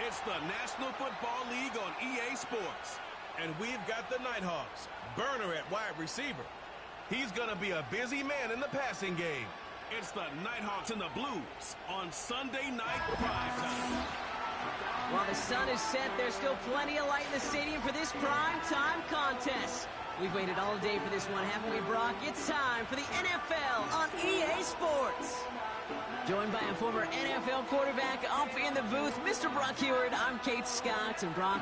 It's the National Football League on EA Sports. And we've got the Nighthawks. Burner at wide receiver. He's going to be a busy man in the passing game. It's the Nighthawks and the Blues on Sunday Night Primetime. While the sun is set, there's still plenty of light in the stadium for this primetime contest. We've waited all day for this one, haven't we, Brock? It's time for the NFL on EA Sports. Joined by a former NFL quarterback up in the booth, Mr. Brock Heward. I'm Kate Scott, and Brock,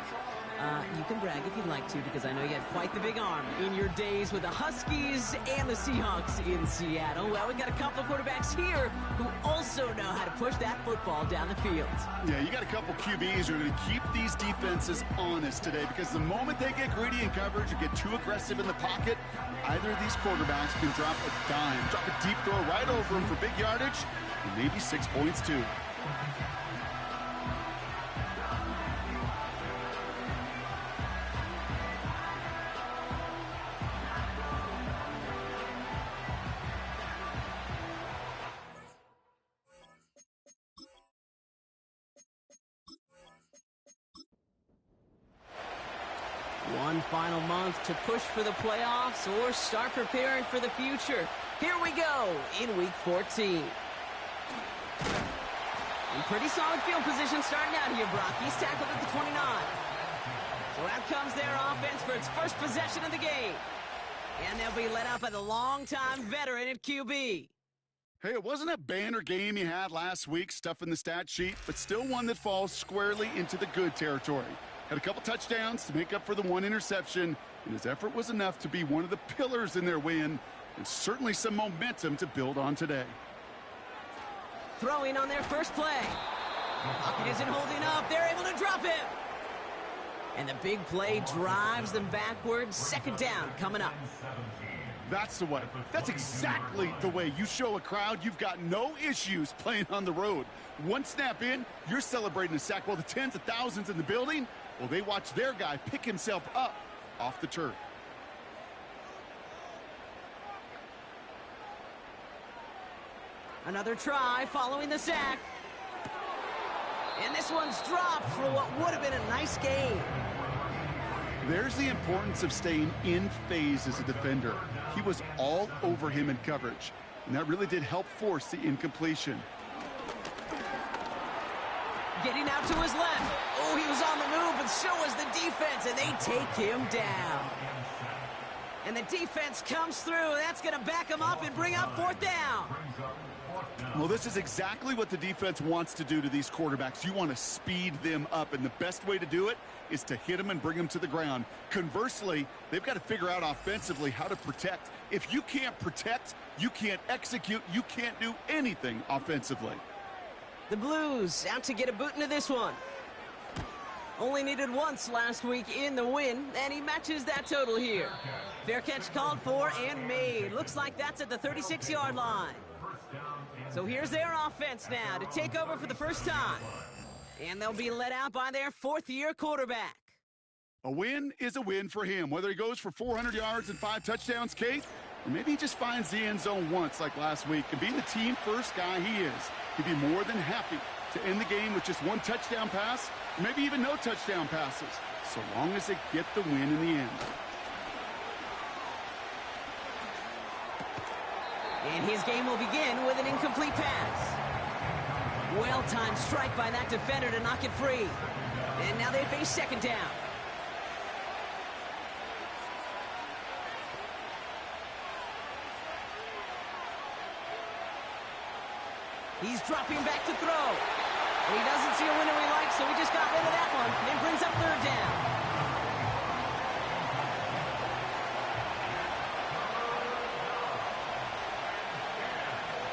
you can brag if you'd like to, because I know you had quite the big arm in your days with the Huskies and the Seahawks in Seattle. Well, we've got a couple of quarterbacks here who also know how to push that football down the field. Yeah, you got a couple QBs who are going to keep these defenses honest today, because the moment they get greedy in coverage or get too aggressive in the pocket, either of these quarterbacks can drop a dime, drop a deep throw right over them for big yardage, and maybe 6 points too. One final month to push for the playoffs or start preparing for the future. Here we go in Week 14. In pretty solid field position starting out here, Brock. He's tackled at the 29. So out comes their offense for its first possession of the game. And they'll be led out by the longtime veteran at QB. Hey, it wasn't a banner game you had last week, stuff in the stat sheet, but still one that falls squarely into the good territory. Had a couple touchdowns to make up for the one interception, and his effort was enough to be one of the pillars in their win, and certainly some momentum to build on today. Throwing on their first play. Pocket isn't holding up. They're able to drop him. And the big play drives them backwards. Second down coming up. That's the way. That's exactly the way you show a crowd you've got no issues playing on the road. One snap in, you're celebrating a sack. While the tens of thousands in the building, well, they watch their guy pick himself up off the turf. Another try following the sack. And this one's dropped for what would have been a nice gain. There's the importance of staying in phase as a defender. He was all over him in coverage, and that really did help force the incompletion. Getting out to his left. Oh, he was on the move, but so was the defense, and they take him down. And the defense comes through. That's going to back him up and bring up fourth down. Well, this is exactly what the defense wants to do to these quarterbacks. You want to speed them up, and the best way to do it is to hit them and bring them to the ground. Conversely, they've got to figure out offensively how to protect. If you can't protect, you can't execute, you can't do anything offensively. The Blues out to get a boot into this one. Only needed once last week in the win, and he matches that total here. Fair catch called for and made. Looks like that's at the 36-yard line. So here's their offense now to take over for the first time. And they'll be led out by their fourth-year quarterback. A win is a win for him, whether he goes for 400 yards and 5 touchdowns, Kate, or maybe he just finds the end zone once like last week. And being the team-first guy he is, he'd be more than happy to end the game with just one touchdown pass, or maybe even no touchdown passes, so long as they get the win in the end. And his game will begin with an incomplete pass. Well-timed strike by that defender to knock it free. And now they face second down. He's dropping back to throw. And he doesn't see a window he likes, so he just got rid of that one. And brings up third down.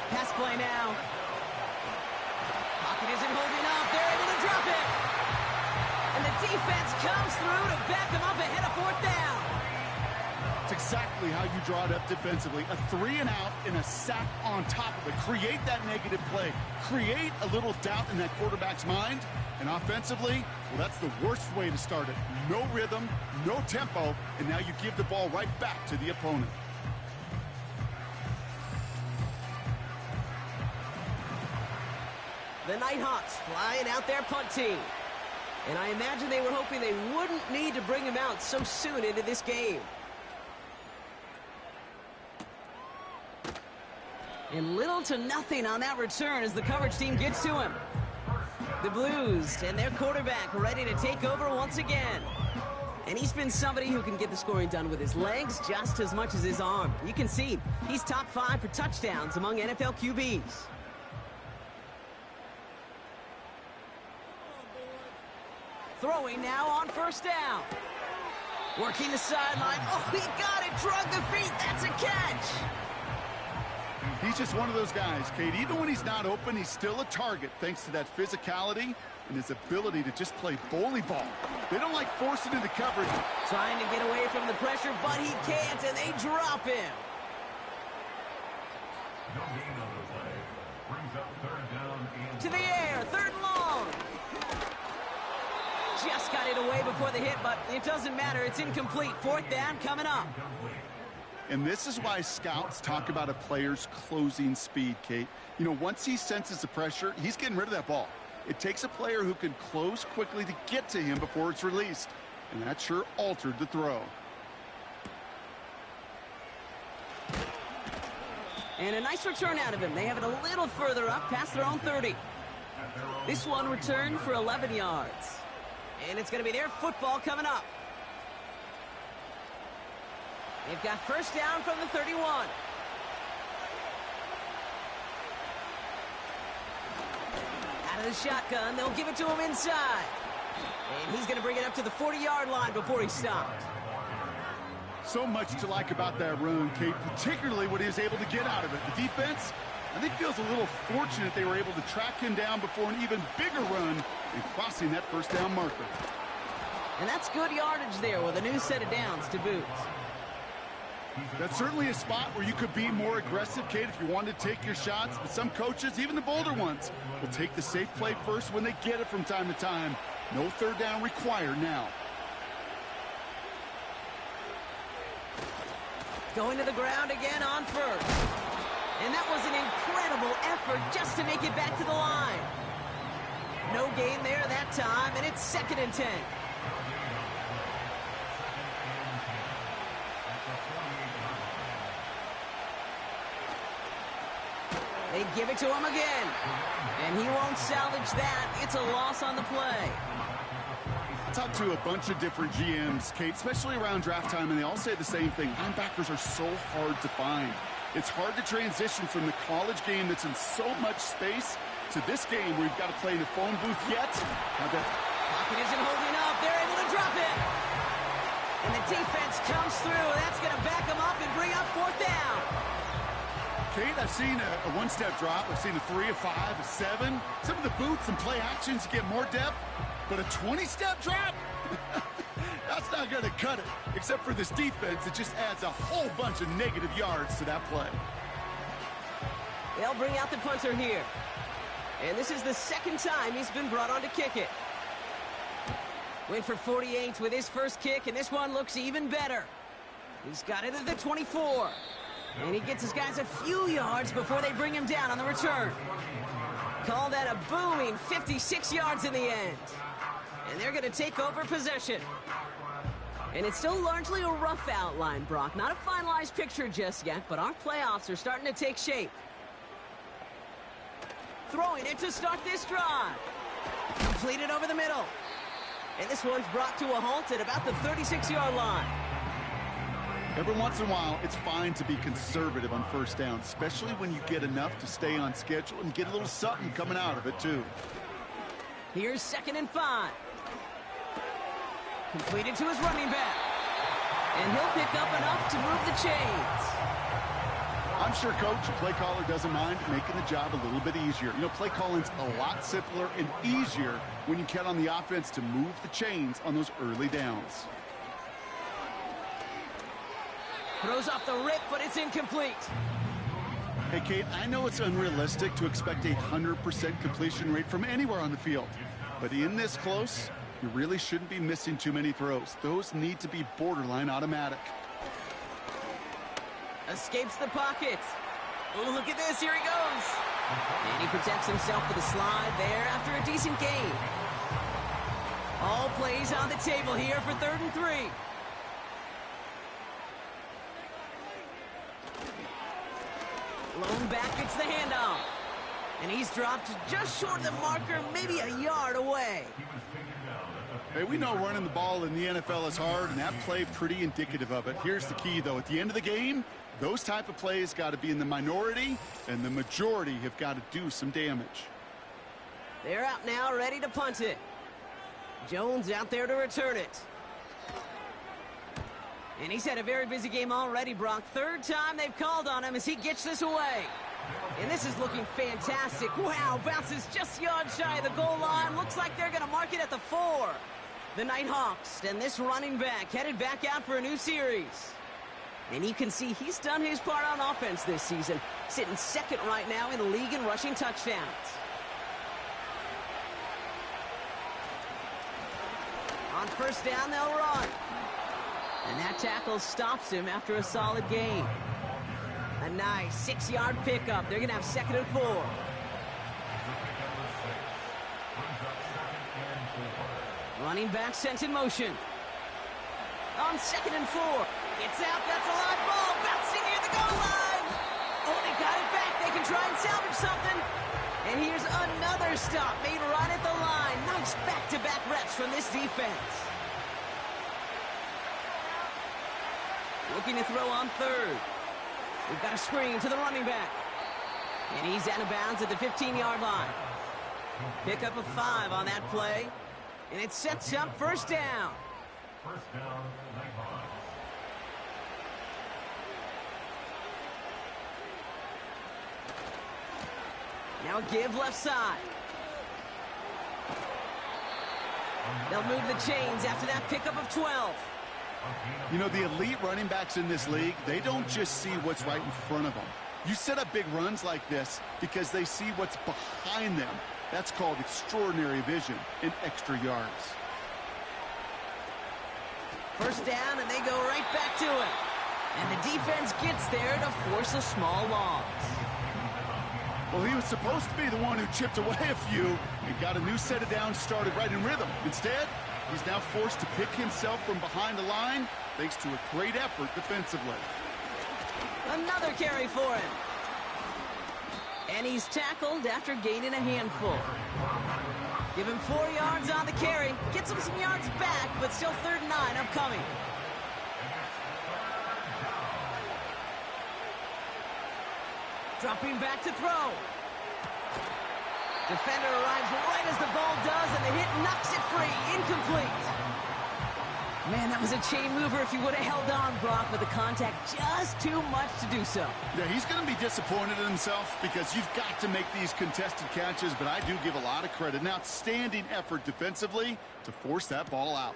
Pass play now. Pocket isn't holding up. They're able to drop it. And the defense comes through to back them up ahead of fourth down. That's exactly how you draw it up defensively. A 3-and-out and a sack on top of it. Create that negative play. Create a little doubt in that quarterback's mind. And offensively, well, that's the worst way to start it. No rhythm, no tempo, and now you give the ball right back to the opponent. The Nighthawks flying out their punt team. And I imagine they were hoping they wouldn't need to bring him out so soon into this game. And little to nothing on that return as the coverage team gets to him. The Blues and their quarterback ready to take over once again. And he's been somebody who can get the scoring done with his legs just as much as his arm. You can see he's top 5 for touchdowns among NFL QBs. Throwing now on first down. Working the sideline. Oh, he got it. Drug the feet. That's a catch. He's just one of those guys, Kate. Even when he's not open, he's still a target thanks to that physicality and his ability to just play bully ball. They don't like forcing into coverage. Trying to get away from the pressure, but he can't, and they drop him. No gain on the play. Brings up third down and To the air, third and long. Just got it away before the hit, but it doesn't matter. It's incomplete. Fourth down coming up. And this is why scouts talk about a player's closing speed, Kate. You know, once he senses the pressure, he's getting rid of that ball. It takes a player who can close quickly to get to him before it's released. And that sure altered the throw. And a nice return out of him. They have it a little further up past their own 30. This one returned for 11 yards. And it's going to be their football coming up. They've got first down from the 31. Out of the shotgun, they'll give it to him inside. And he's going to bring it up to the 40-yard line before he stopped. So much to like about that run, Kate, particularly what he was able to get out of it. The defense, I think, feels a little fortunate they were able to track him down before an even bigger run and crossing that first down marker. And that's good yardage there with a new set of downs to boot. That's certainly a spot where you could be more aggressive, Kate, if you wanted to take your shots. But some coaches, even the bolder ones, will take the safe play first when they get it from time to time. No third down required now. Going to the ground again on first. And that was an incredible effort just to make it back to the line. No gain there that time, and it's 2nd and 10. They give it to him again. And he won't salvage that. It's a loss on the play. I talked to a bunch of different GMs, Kate, especially around draft time, and they all say the same thing. Linebackers are so hard to find. It's hard to transition from the college game that's in so much space to this game where you've got to play in the phone booth yet. Pocket isn't holding up. They're able to drop it. And the defense comes through. That's going to back them up and bring up fourth down. Kate, I've seen a one-step drop. I've seen a 3, a 5, a 7. Some of the boots and play actions get more depth, but a 20-step drop? That's not going to cut it. Except for this defense, it just adds a whole bunch of negative yards to that play. They'll bring out the punter here. And this is the 2nd time he's been brought on to kick it. Went for 48 with his first kick, and this one looks even better. He's got it at the 24. And he gets his guys a few yards before they bring him down on the return. Call that a booming 56 yards in the end. And they're going to take over possession. And it's still largely a rough outline, Brock. Not a finalized picture just yet, but our playoffs are starting to take shape. Throwing it to start this drive. Completed over the middle. And this one's brought to a halt at about the 36-yard line. Every once in a while, it's fine to be conservative on first down, especially when you get enough to stay on schedule and get a little something coming out of it, too. Here's 2nd and 5. Completed to his running back. And he'll pick up enough to move the chains. I'm sure Coach, the play caller, doesn't mind making the job a little bit easier. You know, play calling's a lot simpler and easier when you count on the offense to move the chains on those early downs. Throws off the rip, but it's incomplete. Hey, Kate, I know it's unrealistic to expect a 100% completion rate from anywhere on the field. But in this close, you really shouldn't be missing too many throws. Those need to be borderline automatic. Escapes the pocket. Oh, look at this. Here he goes. And he protects himself with a slide there after a decent gain. All plays on the table here for 3rd and 3. Lone back gets the handoff. And he's dropped just short of the marker, maybe a yard away. Hey, we know running the ball in the NFL is hard, and that play pretty indicative of it. Here's the key, though. At the end of the game, those type of plays got to be in the minority, and the majority have got to do some damage. They're out now, ready to punt it. Jones out there to return it. And he's had a very busy game already, Brock. 3rd time they've called on him as he gets this away. And this is looking fantastic. Wow, bounces just yards shy of the goal line. Looks like they're going to mark it at the 4. The Nighthawks and this running back headed back out for a new series. And you can see he's done his part on offense this season, sitting 2nd right now in the league in rushing touchdowns. On 1st down, they'll run. And that tackle stops him after a solid gain. A nice 6-yard pickup. They're going to have 2nd and 4. Running back sent in motion. On 2nd and 4. It's out. That's a live ball. Bouncing near the goal line. Oh, they got it back. They can try and salvage something. And here's another stop made right at the line. Nice back-to-back reps from this defense. Looking to throw on 3rd. We've got a screen to the running back. And he's out of bounds at the 15-yard line. Pick up a 5 on that play. And it sets up 1st down. 1st down, Nighthawks. Now give left side. They'll move the chains after that pickup of 12. You know, the elite running backs in this league, they don't just see what's right in front of them. You set up big runs like this because they see what's behind them. That's called extraordinary vision and extra yards. 1st down, and they go right back to it. And the defense gets there to force a small loss. Well, he was supposed to be the one who chipped away a few and got a new set of downs started right in rhythm. Instead, he's now forced to pick himself from behind the line thanks to a great effort defensively. Another carry for him. And he's tackled after gaining a handful. Give him 4 yards on the carry. Gets him some yards back, but still 3rd and 9 upcoming. Dropping back to throw. Defender arrives right as the ball does, and the hit knocks it free. Incomplete. Man, that was a chain mover if he would have held on, Brock, but the contact just too much to do so. Yeah, he's going to be disappointed in himself because you've got to make these contested catches, but I do give a lot of credit. An outstanding effort defensively to force that ball out.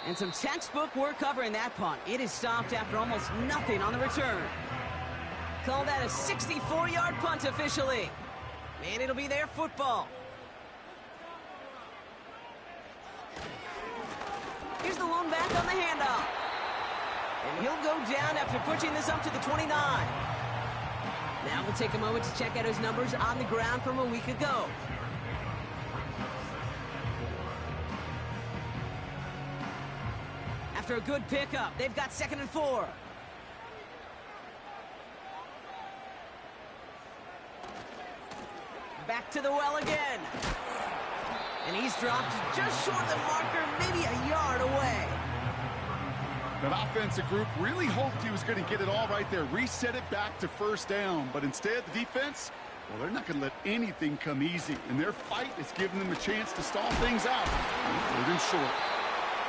And some textbook work covering that punt. It is stopped after almost nothing on the return. Call that a 64-yard punt officially. And it'll be their football. Here's the lone back on the handoff. And he'll go down after pushing this up to the 29. Now we'll take a moment to check out his numbers on the ground from a week ago. After a good pickup, they've got 2nd and 4. Back to the well again. And he's dropped just short of the marker, maybe a yard away. That offensive group really hoped he was going to get it all right there, reset it back to 1st down. But instead, the defense, well, they're not going to let anything come easy. And their fight is giving them a chance to stall things out. 3rd and short.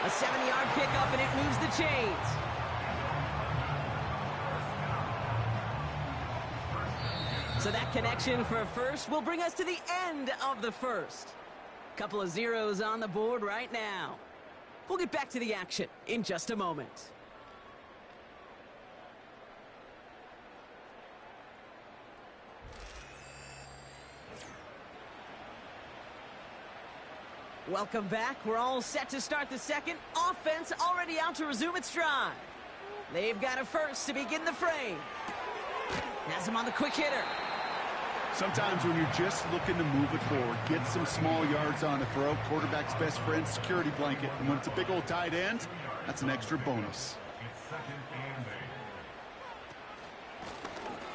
A 7-yard pickup, and it moves the chains. So that connection for a first will bring us to the end of the first. Couple of zeros on the board right now. We'll get back to the action in just a moment. Welcome back. We're all set to start the second. Offense already out to resume its drive. They've got a first to begin the frame. Has him on the quick hitter. Sometimes when you're just looking to move it forward, get some small yards on the throw, quarterback's best friend, security blanket. And when it's a big old tight end, that's an extra bonus.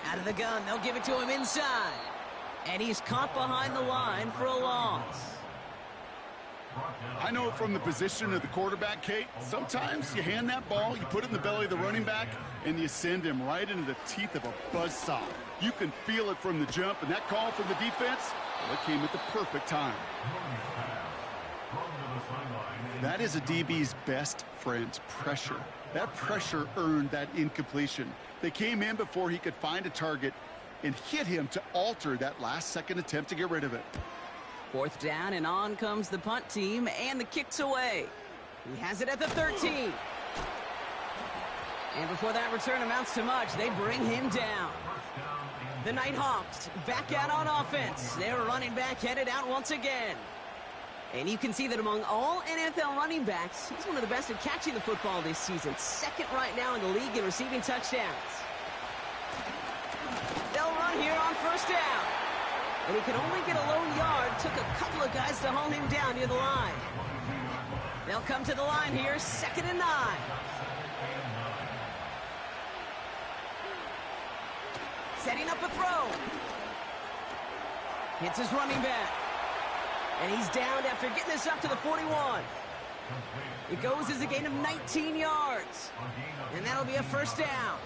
Out of the gun, they'll give it to him inside. And he's caught behind the line for a loss. I know it from the position of the quarterback, Kate. Sometimes you hand that ball, you put it in the belly of the running back, and you send him right into the teeth of a buzzsaw. You can feel it from the jump, and that call from the defense, well, it came at the perfect time. That is a DB's best friend, pressure. That pressure earned that incompletion. They came in before he could find a target and hit him to alter that last-second attempt to get rid of it. 4th down, and on comes the punt team, and the kick's away. He has it at the 13. And before that return amounts to much, they bring him down. The Nighthawks back out on offense. Their running back headed out once again. And you can see that among all NFL running backs, he's one of the best at catching the football this season. 2nd right now in the league in receiving touchdowns. They'll run here on 1st down. And he could only get a lone yard. Took a couple of guys to haul him down near the line. They'll come to the line here, 2nd and 9. Setting up a throw. Hits his running back. And he's down after getting this up to the 41. It goes as a gain of 19 yards. And that'll be a 1st down.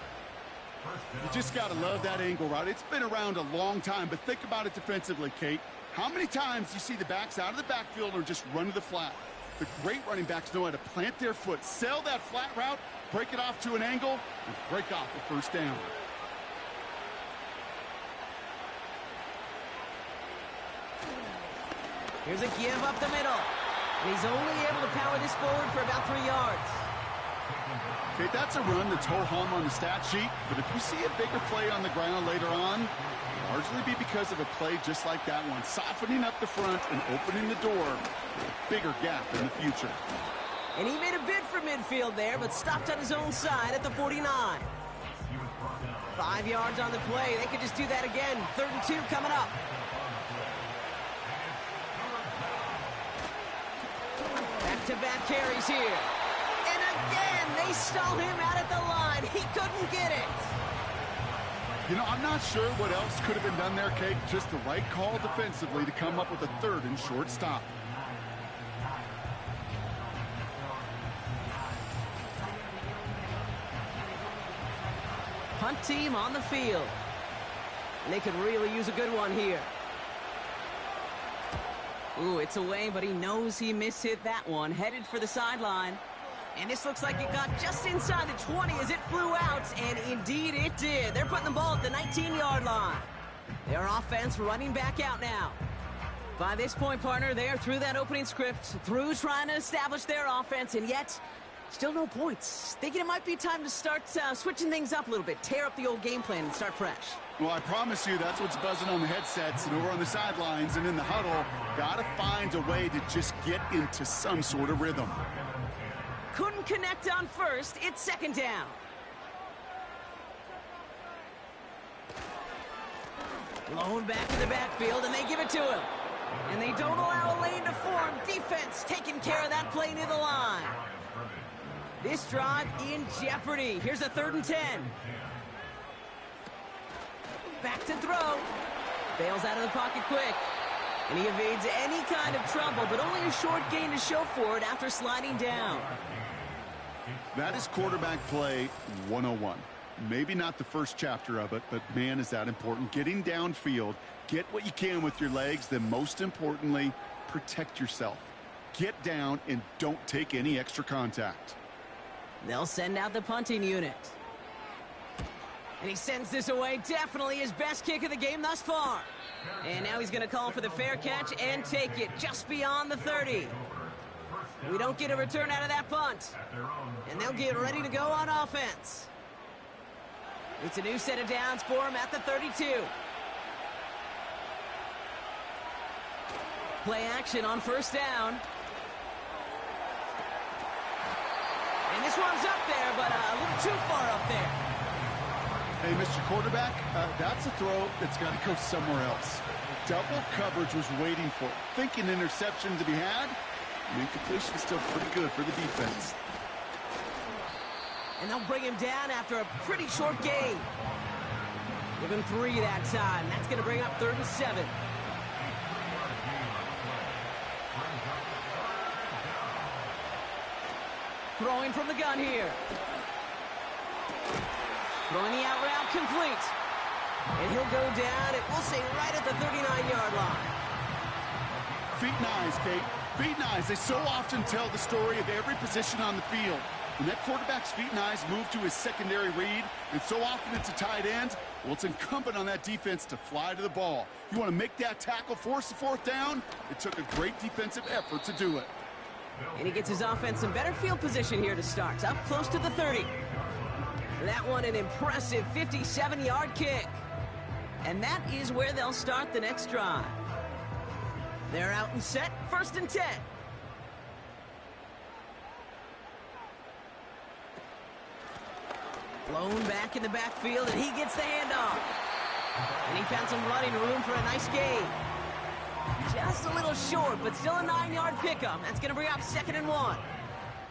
You just got to love that angle route. It's been around a long time, but think about it defensively, Kate. How many times you see the backs out of the backfield or just run to the flat? The great running backs know how to plant their foot, sell that flat route, break it off to an angle, and break off a 1st down. Here's a give up the middle. And he's only able to power this forward for about 3 yards. Okay, that's a run that's ho-hum on the stat sheet, but if you see a bigger play on the ground later on, it'll largely be because of a play just like that one, softening up the front and opening the door for a bigger gap in the future. And he made a bid for midfield there, but stopped on his own side at the 49. 5 yards on the play. They could just do that again. 3rd and 2 coming up. Back-to-back carries here. And again, they stall him out at the line. He couldn't get it. You know, I'm not sure what else could have been done there, Kate. Just the right call defensively to come up with a 3rd and short stop. Punt team on the field. And they could really use a good one here. Ooh, it's away, but he knows he mishit that one. Headed for the sideline. And this looks like it got just inside the 20 as it flew out, and indeed it did. They're putting the ball at the 19-yard line. Their offense running back out now. By this point, partner, they are through that opening script, through trying to establish their offense, and yet still no points. Thinking it might be time to start switching things up a little bit, tear up the old game plan and start fresh. Well, I promise you that's what's buzzing on the headsets and over on the sidelines and in the huddle. Got to find a way to just get into some sort of rhythm. Couldn't connect on 1st. It's 2nd down. Blown back to the backfield, and they give it to him. And they don't allow a lane to form. Defense taking care of that play near the line. This drive in jeopardy. Here's a 3rd and 10. Back to throw. Bails out of the pocket quick. And he evades any kind of trouble, but only a short gain to show for it after sliding down. That is quarterback play 101. Maybe not the first chapter of it, but man, is that important. Getting downfield, get what you can with your legs, then most importantly, protect yourself. Get down and don't take any extra contact. They'll send out the punting unit. And he sends this away. Definitely his best kick of the game thus far. And now he's going to call for the fair catch and take it just beyond the 30. We don't get a return out of that punt. And they'll get ready to go on offense. It's a new set of downs for him at the 32. Play action on 1st down. And this one's up there, but a little too far up there. Hey, Mr. Quarterback, that's a throw that's got to go somewhere else. Double coverage was waiting for it. Thinking interception to be had. The incompletion is still pretty good for the defense. And they'll bring him down after a pretty short gain. Give him 3 that time. That's going to bring up 3rd and 7. Throwing from the gun here. Throwing the out route complete. And he'll go down, and we'll say right at the 39-yard line. Feet and eyes, Kate. Feet and eyes. They so often tell the story of every position on the field. When that quarterback's feet and eyes move to his secondary read, and so often it's a tight end, well, it's incumbent on that defense to fly to the ball. You want to make that tackle, force the 4th down? It took a great defensive effort to do it. And he gets his offense in better field position here to start. Up close to the 30. That one an impressive 57-yard kick. And that is where they'll start the next drive. They're out and set, 1st and 10. Blown back in the backfield, and he gets the handoff. And he found some running room for a nice gain. Just a little short, but still a 9-yard pickup. That's going to bring up 2nd and 1.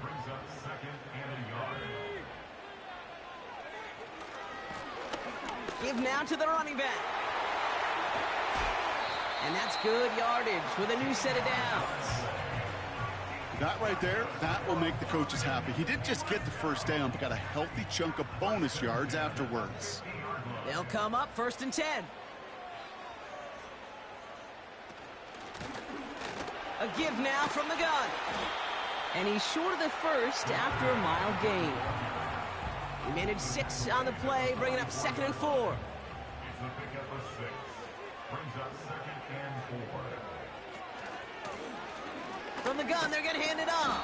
Brings up 2nd and a yard. Give now to the running back. And that's good yardage with a new set of downs. That right there, that will make the coaches happy. He didn't just get the 1st down, but got a healthy chunk of bonus yards afterwards. They'll come up 1st and 10. A give now from the gun. And he's short of the 1st after a mild gain. He managed 6 on the play, bringing up 2nd and 4. It's a pickup of 6. Brings up 2nd and 4. From the gun, they're going to hand it off.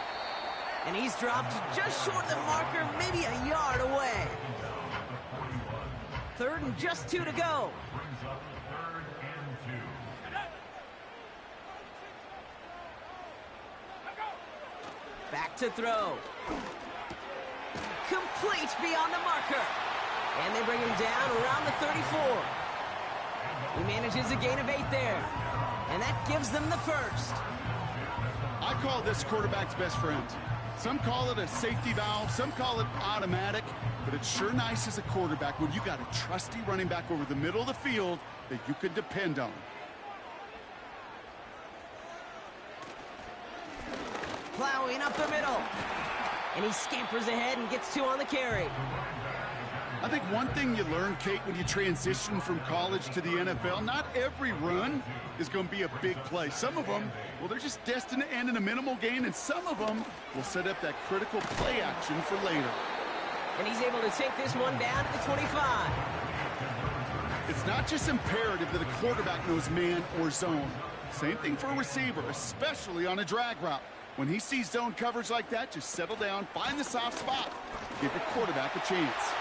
And he's dropped just short of the marker, maybe a yard away. 3rd and just 2 to go. Brings up 3rd and 2. Back to throw. Complete beyond the marker. And they bring him down around the 34. He manages a gain of 8 there. And that gives them the 1st. I call this quarterback's best friend. Some call it a safety valve, some call it automatic, but it's sure nice as a quarterback when you got a trusty running back over the middle of the field that you can depend on. Plowing up the middle. And he scampers ahead and gets 2 on the carry. I think one thing you learn, Kate, when you transition from college to the NFL, not every run is going to be a big play. Some of them, well, they're just destined to end in a minimal gain, and some of them will set up that critical play action for later. And he's able to take this one down to the 25. It's not just imperative that a quarterback knows man or zone. Same thing for a receiver, especially on a drag route. When he sees zone coverage like that, just settle down, find the soft spot, give your quarterback a chance.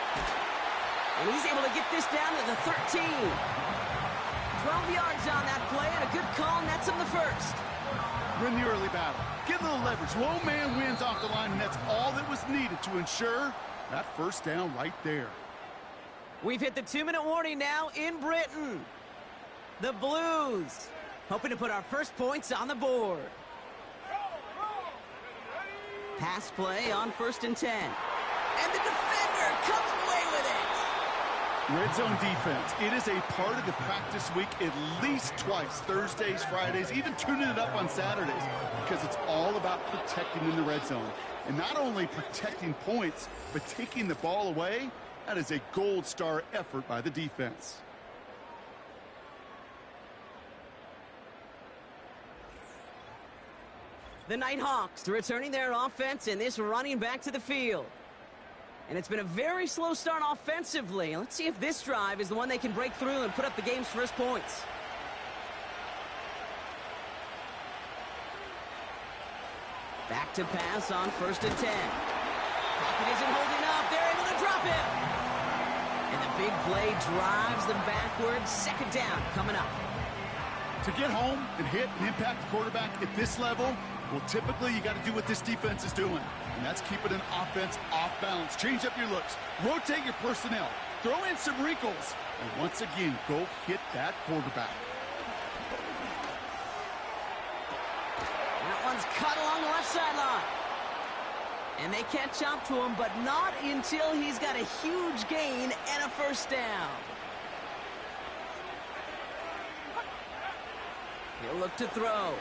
And he's able to get this down to the 13. 12 yards on that play, and a good call nets him the 1st. Win the early battle. Get a little leverage. Low man wins off the line, and that's all that was needed to ensure that 1st down right there. We've hit the 2-minute warning now in Britain. The Blues hoping to put our first points on the board. Pass play on 1st and 10. And the defender comes away with it. Red zone defense. It is a part of the practice week at least twice. Thursdays, Fridays, even tuning it up on Saturdays. Because it's all about protecting in the red zone. And not only protecting points, but taking the ball away. That is a gold star effort by the defense. The Nighthawks returning their offense and this running back to the field. And it's been a very slow start offensively. Let's see if this drive is the one they can break through and put up the game's first points. Back to pass on 1st and 10. Pocket isn't holding up. They're able to drop him. And the big play drives them backwards. 2nd down coming up. To get home and hit and impact the quarterback at this level, well, typically you got to do what this defense is doing, and that's keeping an offense off balance. Change up your looks, rotate your personnel, throw in some wrinkles, and once again, go hit that quarterback. That one's cut along the left sideline. And they catch up to him, but not until he's got a huge gain and a first down. He'll look to throw.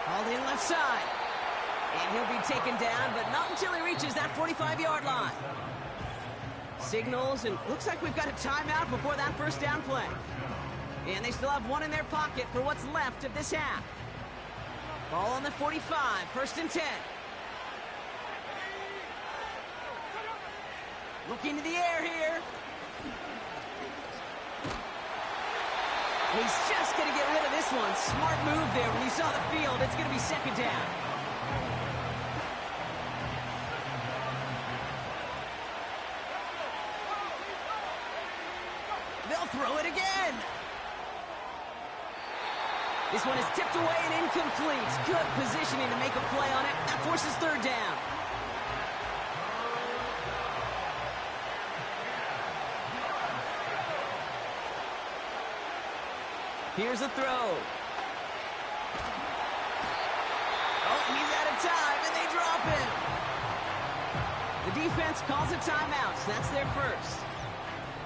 Hauled in left side. And he'll be taken down, but not until he reaches that 45-yard line. Signals, and looks like we've got a timeout before that first down play. And they still have one in their pocket for what's left of this half. Ball on the 45, 1st and 10. Look into the air here. He's just going to get rid of this one. Smart move there. When you saw the field, it's going to be 2nd down. They'll throw it again. This one is tipped away and incomplete. Good positioning to make a play on it. That forces 3rd down. Here's a throw. Oh, he's out of time, and they drop him. The defense calls a timeout, so that's their first.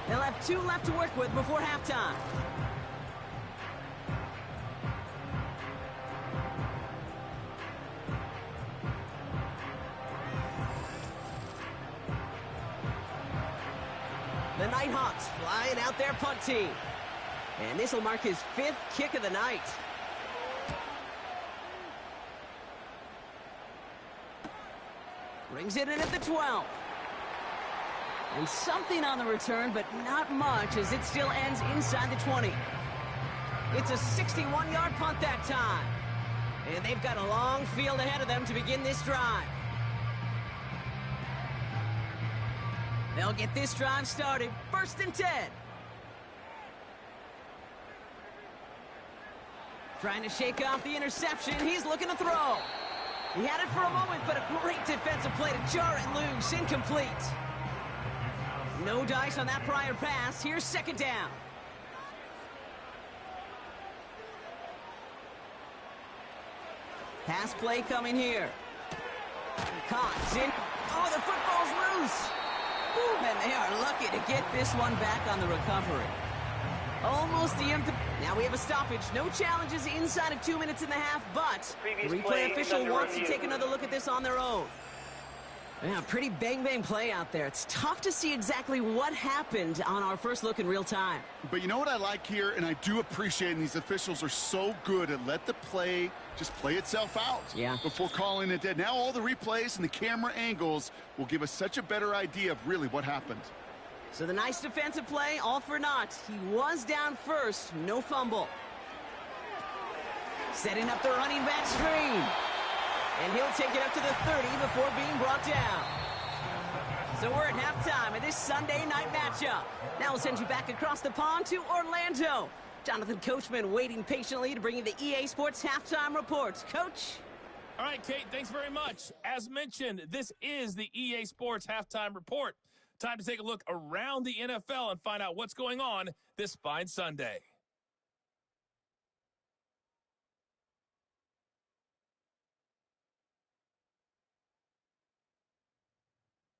They'll have 2 left to work with before halftime. The Nighthawks flying out their punt team. And this will mark his 5th kick of the night. Brings it in at the 12. And something on the return, but not much, as it still ends inside the 20. It's a 61-yard punt that time. And they've got a long field ahead of them to begin this drive. They'll get this drive started. 1st and 10. Trying to shake off the interception. He's looking to throw. He had it for a moment, but a great defensive play to jar it loose. Incomplete. No dice on that prior pass. Here's 2nd down. Pass play coming here. Caught. In. Oh, the football's loose. Ooh, and they are lucky to get this one back on the recovery. Almost the empty. Now we have a stoppage. No challenges inside of 2 minutes and a half, but the replay official wants to take another look at this on their own. Yeah, pretty bang-bang play out there. It's tough to see exactly what happened on our first look in real time. But you know what I like here, and I do appreciate, and these officials are so good at let the play just play itself out before calling it dead. Now all the replays and the camera angles will give us such a better idea of really what happened. So the nice defensive play, all for naught. He was down first, no fumble. Setting up the running back screen. And he'll take it up to the 30 before being brought down. So we're at halftime of this Sunday night matchup. Now we'll send you back across the pond to Orlando. Jonathan Coachman waiting patiently to bring you the EA Sports Halftime Reports. Coach? All right, Kate, thanks very much. As mentioned, this is the EA Sports Halftime Report. Time to take a look around the NFL and find out what's going on this fine Sunday.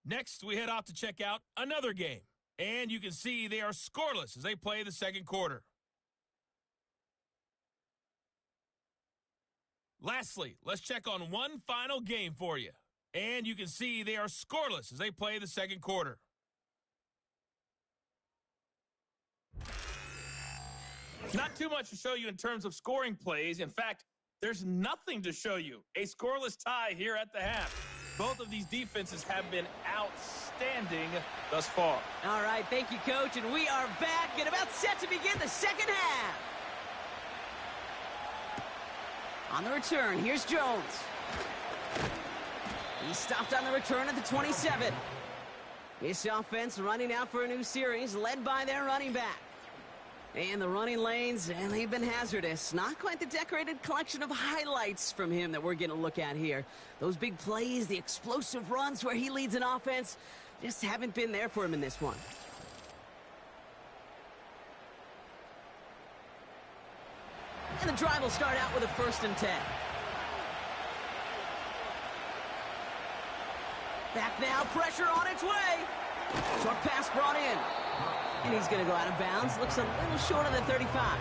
Next, we head off to check out another game. And you can see they are scoreless as they play the 2nd quarter. Lastly, let's check on one final game for you. And you can see they are scoreless as they play the 2nd quarter. Not too much to show you in terms of scoring plays. In fact, there's nothing to show you. A scoreless tie here at the half. Both of these defenses have been outstanding thus far. All right, thank you, Coach. And we are back and about set to begin the 2nd half. On the return, here's Jones. He stopped on the return at the 27. This offense running out for a new series, led by their running back. And the running lanes, and they've been hazardous. Not quite the decorated collection of highlights from him that we're going to look at here. Those big plays, the explosive runs where he leads an offense, Just haven't been there for him in this one. And the drive will start out with a 1st and 10. Back now, pressure on its way. Short pass brought in. And he's going to go out of bounds. Looks a little short of the 35.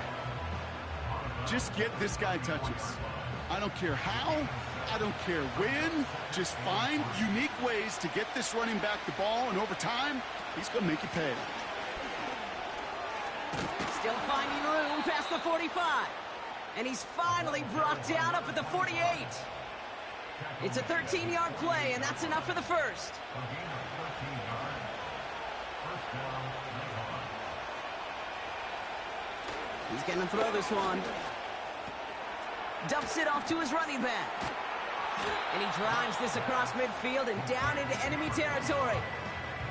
Just get this guy touches. I don't care how, I don't care when. Just find unique ways to get this running back the ball, and over time, he's going to make you pay. Still finding room past the 45. And he's finally brought down up at the 48. It's a 13-yard play, and that's enough for the first. He's going to throw this one. Dumps it off to his running back. And he drives this across midfield and down into enemy territory.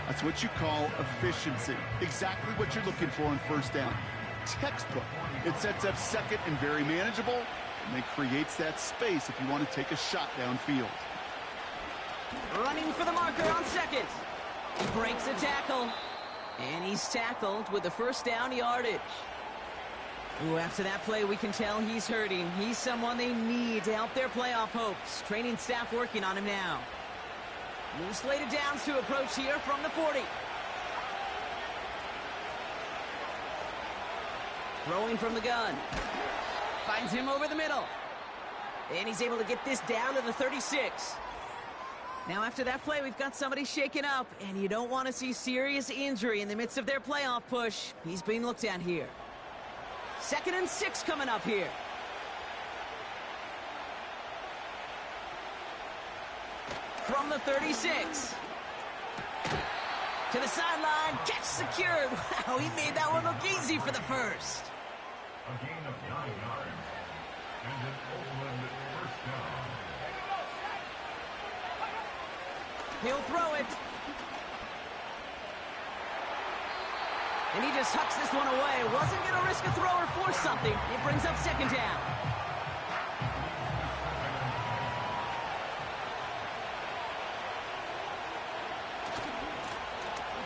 That's what you call efficiency. Exactly what you're looking for on 1st down. Textbook. It sets up 2nd and very manageable, and then creates that space if you want to take a shot downfield. Running for the marker on 2nd. He breaks a tackle. And he's tackled with the 1st down yardage. Ooh, after that play, we can tell he's hurting. He's someone they need to help their playoff hopes. Training staff working on him now. New slated downs to approach here from the 40. Throwing from the gun. Finds him over the middle. And he's able to get this down to the 36. Now after that play, we've got somebody shaken up. And you don't want to see serious injury in the midst of their playoff push. He's being looked at here. 2nd and 6 coming up here. From the 36. To the sideline. Catch secured. Wow, he made that one look easy for the first. A gain of 9 yards. And an Oakland 1st down. He'll throw it. And he just hucks this one away. Wasn't going to risk a throw or force something. It brings up 2nd down.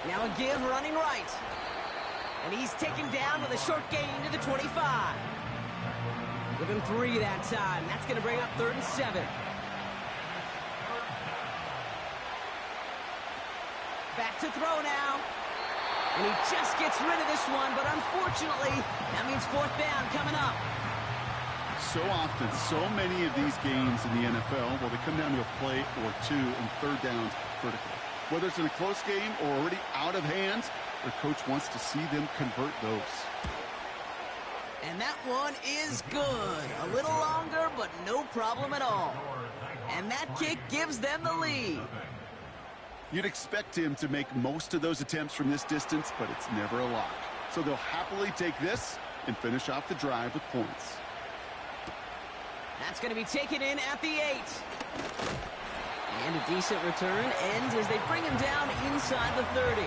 Now a give running right. And he's taken down with a short gain to the 25. Give him 3 that time. That's going to bring up 3rd and 7. Back to throw now. And he just gets rid of this one, but unfortunately, that means 4th down coming up. So often, so many of these games in the NFL, well, they come down to a play or 2, and 3rd down's critical. Whether it's in a close game or already out of hand, their coach wants to see them convert those. And that one is good. A little longer, but no problem at all. And that kick gives them the lead. You'd expect him to make most of those attempts from this distance, but it's never a lock. So they'll happily take this and finish off the drive with points. That's going to be taken in at the 8. And a decent return ends as they bring him down inside the 30.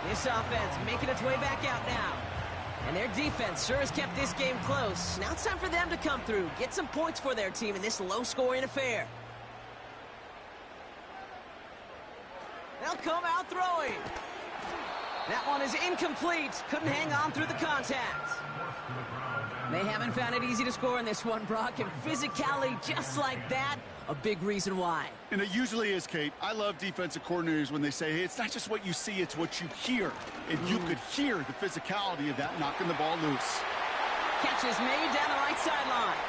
This offense making its way back out now. And their defense sure has kept this game close. Now it's time for them to come through, get some points for their team in this low-scoring affair. They'll come out throwing. That one is incomplete. Couldn't hang on through the contact. They haven't found it easy to score in this one, Brock, and physicality just like that, a big reason why. And it usually is, Kate. I love defensive coordinators when they say, hey, it's not just what you see, it's what you hear. And you could hear the physicality of that knocking the ball loose. Catch is made down the right sideline.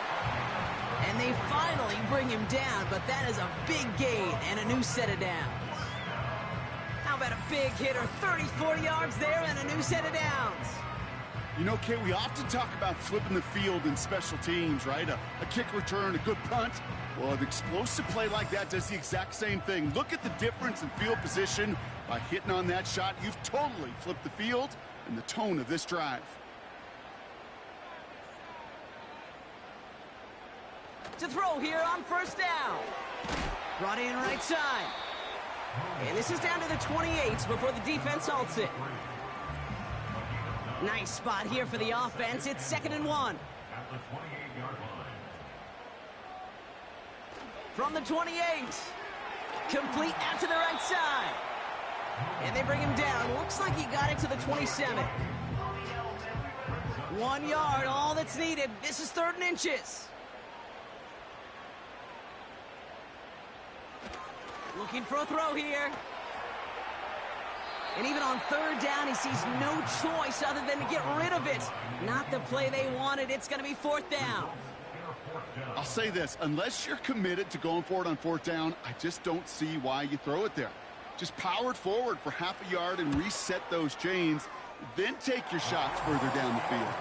And they finally bring him down, but that is a big gain and a new set of downs. How about a big hitter, 30, 40 yards there and a new set of downs? You know, Kate, we often talk about flipping the field in special teams, right? A kick return, a good punt. Well, an explosive play like that does the exact same thing. Look at the difference in field position. By hitting on that shot, you've totally flipped the field and the tone of this drive. To throw here on 1st down. Brought in right side. And this is down to the 28 before the defense halts it. Nice spot here for the offense. It's 2nd and 1. At the 28-yard line. From the 28. Complete out to the right side. And they bring him down. Looks like he got it to the 27. 1 yard, all that's needed. This is 3rd and inches. Looking for a throw here. And even on 3rd down, he sees no choice other than to get rid of it. Not the play they wanted. It's going to be 4th down. I'll say this, unless you're committed to going for it on 4th down, I just don't see why you throw it there. Just power it forward for half a yard and reset those chains, then take your shots further down the field.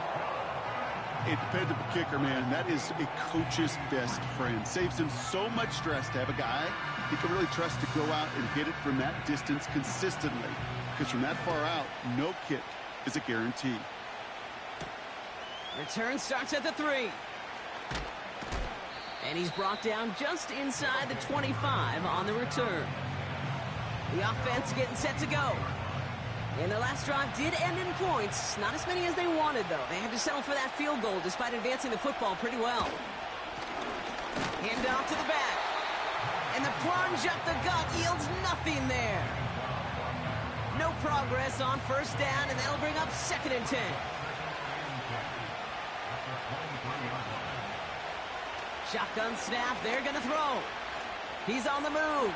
A dependable kicker, man, that is a coach's best friend. Saves him so much stress to have a guy he can really trust to go out and hit it from that distance consistently. Because from that far out, no kick is a guarantee. Return starts at the 3. And he's brought down just inside the 25 on the return. The offense getting set to go. And their last drive did end in points. Not as many as they wanted, though. They had to settle for that field goal despite advancing the football pretty well. Hand off to the back. And the plunge up the gut yields nothing there. No progress on 1st down, and that'll bring up 2nd and 10. Shotgun snap, they're going to throw. He's on the move.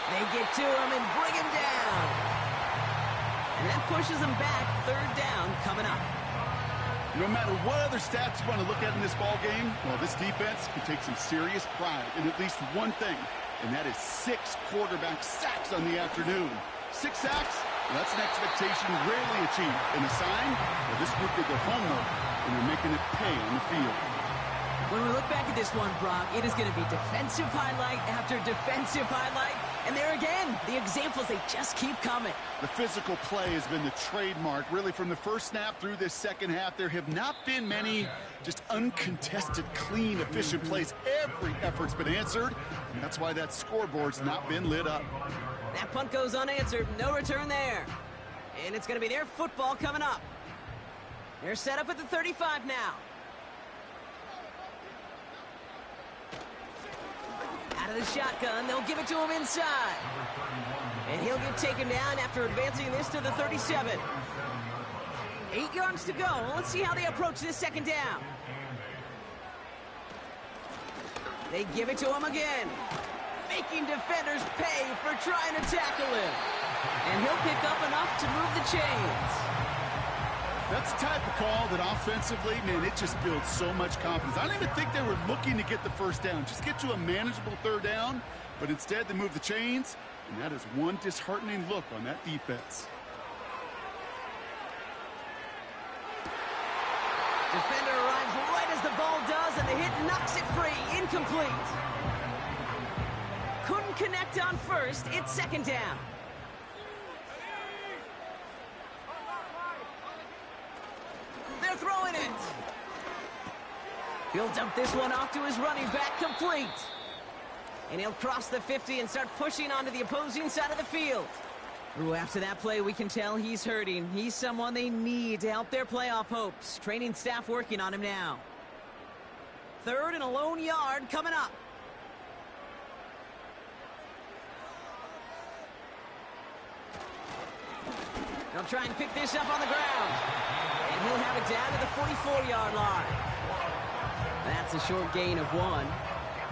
They get to him and bring him down. And that pushes him back. 3rd down coming up. No matter what other stats you want to look at in this ball game, well, this defense can take some serious pride in at least one thing, and that is 6 quarterback sacks on the afternoon. 6 sacks? Well, that's an expectation rarely achieved, and a sign that this group did their homework, and they're making it pay on the field. When we look back at this one, Brock, it is going to be defensive highlight after defensive highlight. And there again, the examples, they just keep coming. The physical play has been the trademark. Really, from the first snap through this second half, there have not been many just uncontested, clean, efficient plays. Every effort's been answered, and that's why that scoreboard's not been lit up. That punt goes unanswered. No return there. And it's going to be their football coming up. They're set up at the 35 now. Out of the shotgun, they'll give it to him inside. And he'll get taken down after advancing this to the 37. 8 yards to go. Let's see how they approach this 2nd down. They give it to him again, making defenders pay for trying to tackle him. And he'll pick up enough to move the chains. That's the type of call that offensively, man, it just builds so much confidence. I don't even think they were looking to get the 1st down. Just get to a manageable 3rd down, but instead they move the chains, and that is one disheartening look on that defense. Defender arrives right as the ball does, and the hit knocks it free. Incomplete. Couldn't connect on 1st. It's 2nd down. They're throwing it. He'll dump this one off to his running back, complete. And he'll cross the 50 and start pushing onto the opposing side of the field. Ooh, after that play, we can tell he's hurting. He's someone they need to help their playoff hopes. Training staff working on him now. 3rd and a lone yard coming up. They'll try and pick this up on the ground. And he'll have it down to the 44-yard line. That's a short gain of 1.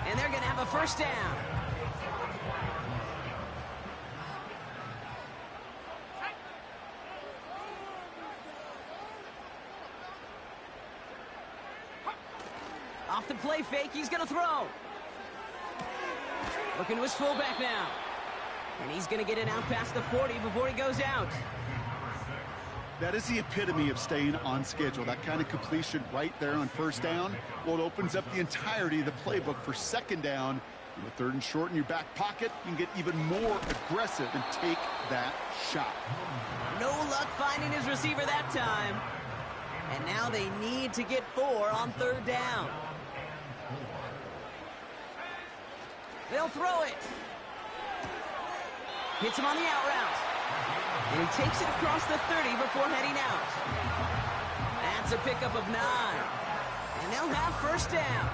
And they're going to have a 1st down. Off the play fake, he's going to throw. Looking to his fullback now. And he's going to get it out past the 40 before he goes out. That is the epitome of staying on schedule. That kind of completion right there on 1st down. Well, it opens up the entirety of the playbook for 2nd down. In the 3rd and short in your back pocket, you can get even more aggressive and take that shot. No luck finding his receiver that time. And now they need to get 4 on 3rd down. They'll throw it. Hits him on the out route. And he takes it across the 30 before heading out. That's a pickup of 9. And they'll have 1st down.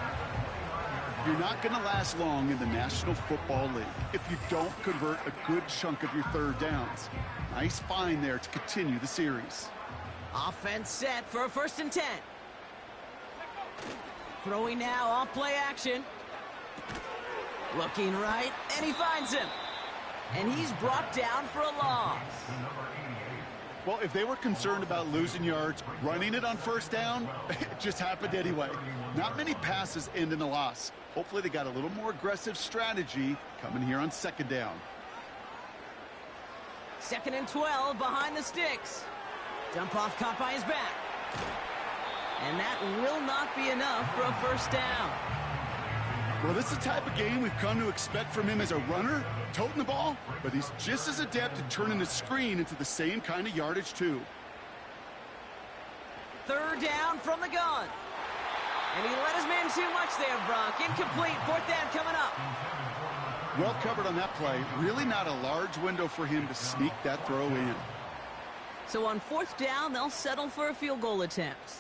You're not going to last long in the National Football League if you don't convert a good chunk of your third downs. Nice find there to continue the series. Offense set for a 1st and 10. Throwing now off play action. Looking right, and he finds him. And he's brought down for a loss. Well, if they were concerned about losing yards, running it on 1st down, it just happened anyway. Not many passes end in a loss. Hopefully they got a little more aggressive strategy coming here on 2nd down. 2nd and 12 behind the sticks. Dump off caught by his back. And that will not be enough for a 1st down. Well, this is the type of game we've come to expect from him as a runner, toting the ball, but he's just as adept at turning the screen into the same kind of yardage, too. 3rd down from the gun. And he let his man too much there, Brock. Incomplete. 4th down coming up. Well covered on that play. Really not a large window for him to sneak that throw in. So on 4th down, they'll settle for a field goal attempt.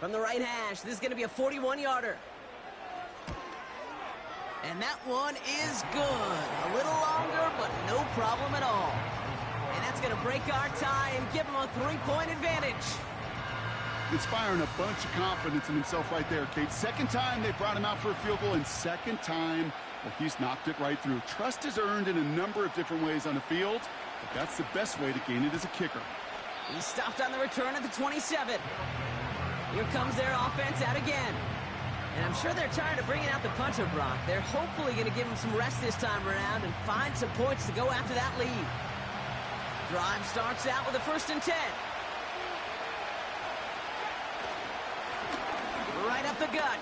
From the right hash, this is going to be a 41-yarder. And that one is good. A little longer, but no problem at all. And that's going to break our tie and give him a 3-point advantage. Inspiring a bunch of confidence in himself right there, Kate. 2nd time they brought him out for a field goal, and 2nd time, well, he's knocked it right through. Trust is earned in a number of different ways on the field, but that's the best way to gain it as a kicker. He stopped on the return at the 27. Here comes their offense out again. And I'm sure they're tired of bringing out the puncher, Brock. They're hopefully going to give him some rest this time around and find some points to go after that lead. Drive starts out with a 1st and 10. Right up the gut.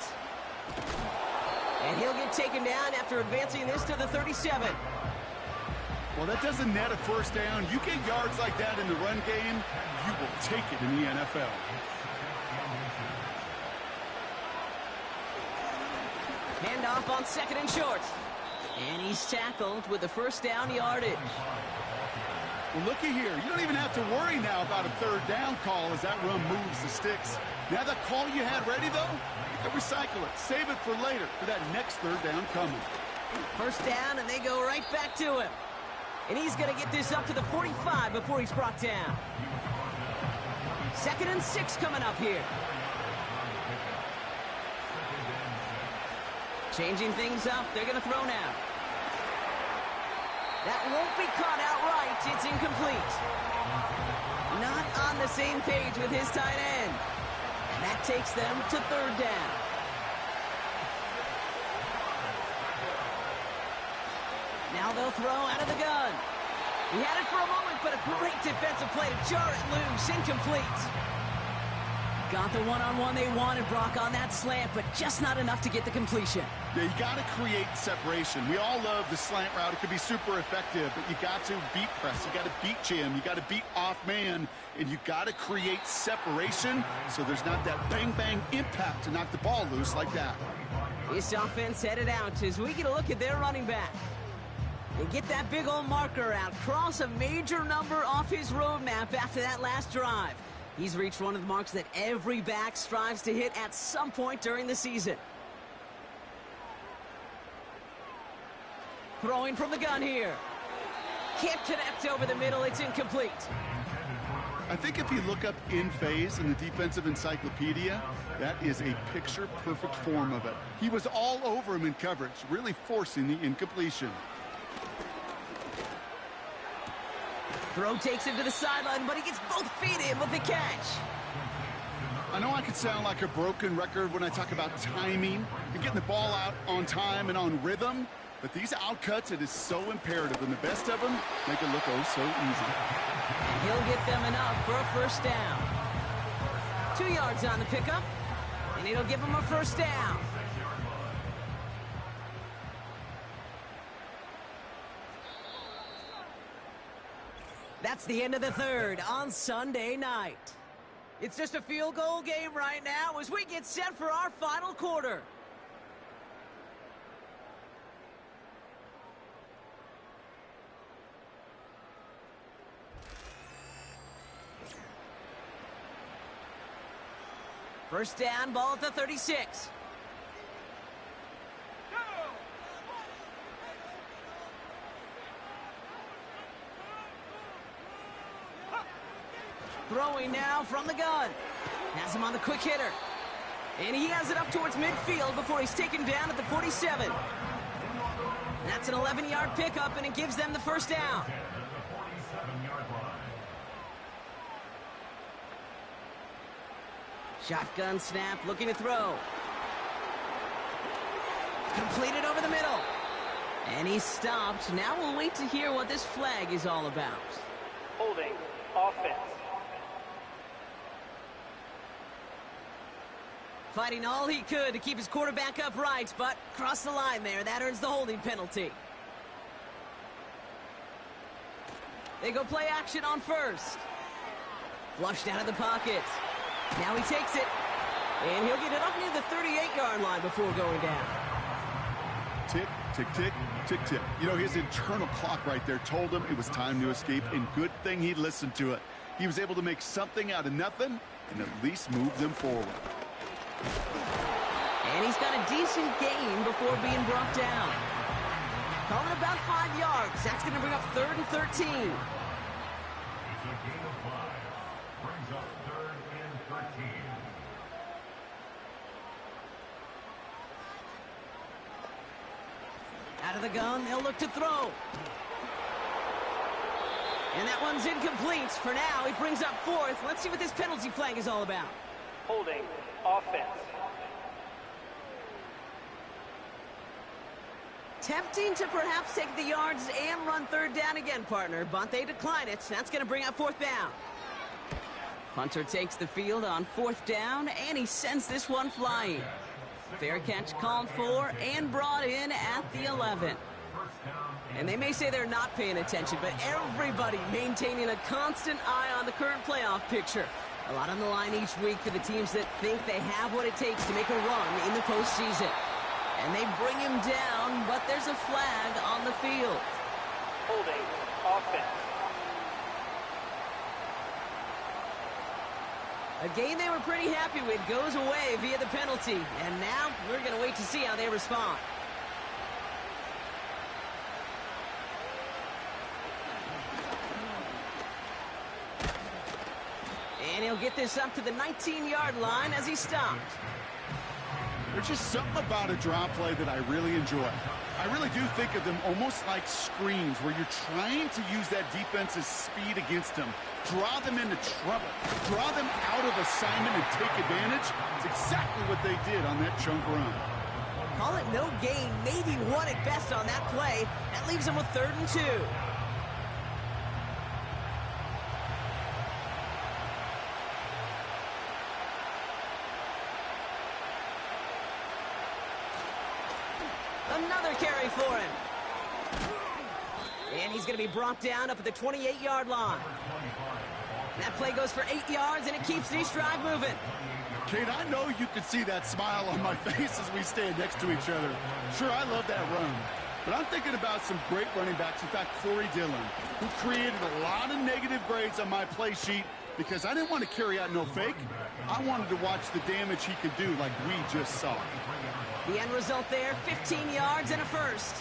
And he'll get taken down after advancing this to the 37. Well, that doesn't net a 1st down. You get yards like that in the run game, you will take it in the NFL. Handoff on 2nd and short. And he's tackled with the 1st down yardage. Well, looky here. You don't even have to worry now about a 3rd down call as that run moves the sticks. Now that call you had ready, though, you can recycle it. Save it for later for that next 3rd down coming. 1st down, and they go right back to him. And he's going to get this up to the 45 before he's brought down. 2nd and 6 coming up here. Changing things up. They're going to throw now. That won't be caught outright. It's incomplete. Not on the same page with his tight end. And that takes them to 3rd down. Now they'll throw out of the gun. He had it for a moment, but a great defensive play to jar it loose. Incomplete. Got the one-on-one they wanted, Brock, on that slant, but just not enough to get the completion. Yeah, you got to create separation. We all love the slant route. It can be super effective, but you got to beat press. You got to beat jam. You got to beat off man, and you got to create separation so there's not that bang-bang impact to knock the ball loose like that. This offense headed out as we get a look at their running back. They get that big old marker out, cross a major number off his roadmap after that last drive. He's reached one of the marks that every back strives to hit at some point during the season. Throwing from the gun here. Can't connect over the middle. It's incomplete. I think if you look up in phase in the defensive encyclopedia, that is a picture-perfect form of it. He was all over him in coverage, really forcing the incompletion. Throw takes him to the sideline, but he gets both feet in with the catch. I know I could sound like a broken record when I talk about timing and getting the ball out on time and on rhythm, but these outcuts, it is so imperative, and the best of them make it look oh so easy. And he'll get them enough for a 1st down. 2 yards on the pickup, and it'll give him a 1st down. That's the end of the 3rd on Sunday night. It's just a field goal game right now as we get set for our final quarter. First down, ball at the 36. Throwing now from the gun. Has him on the quick hitter. And he has it up towards midfield before he's taken down at the 47. That's an 11-yard pickup, and it gives them the first down. Shotgun snap, looking to throw. Completed over the middle. And he's stopped. Now we'll wait to hear what this flag is all about. Holding offense. Fighting all he could to keep his quarterback upright, but crossed the line there. That earns the holding penalty. They go play action on first. Flushed out of the pocket. Now he takes it. And he'll get it up near the 38-yard line before going down. Tick, tick, tick, tick, tick. You know, his internal clock right there told him it was time to escape, and good thing he listened to it. He was able to make something out of nothing and at least move them forward. And he's got a decent gain before being brought down. Calling about 5 yards. That's going to bring up 3rd and 13. It's a gain of 5. Brings up 3rd and 13. Out of the gun, they'll look to throw. And that one's incomplete. For now, he brings up 4th. Let's see what this penalty flag is all about. Holding offense. Tempting to perhaps take the yards and run 3rd down again, partner, but they decline it. That's going to bring up 4th down. Punter takes the field on 4th down, and he sends this one flying. Fair catch called for and brought in at the 11. And they may say they're not paying attention, but everybody maintaining a constant eye on the current playoff picture. A lot on the line each week for the teams that think they have what it takes to make a run in the postseason. And they bring him down, but there's a flag on the field. Holding offense. A game they were pretty happy with goes away via the penalty. And now we're going to wait to see how they respond. And he'll get this up to the 19-yard line as he stopped. There's just something about a draw play that I really enjoy. I really do think of them almost like screens where you're trying to use that defense's speed against them. Draw them into trouble. Draw them out of assignment and take advantage. It's exactly what they did on that chunk run. Call it no gain, maybe one at best on that play. That leaves them with 3rd and 2. Another carry for him. And he's going to be brought down up at the 28-yard line. That play goes for 8 yards, and it keeps this drive moving. Kate, I know you can see that smile on my face as we stand next to each other. Sure, I love that run. But I'm thinking about some great running backs. In fact, Corey Dillon, who created a lot of negative grades on my play sheet because I didn't want to carry out no fake. I wanted to watch the damage he could do like we just saw. The end result there, 15 yards and a first.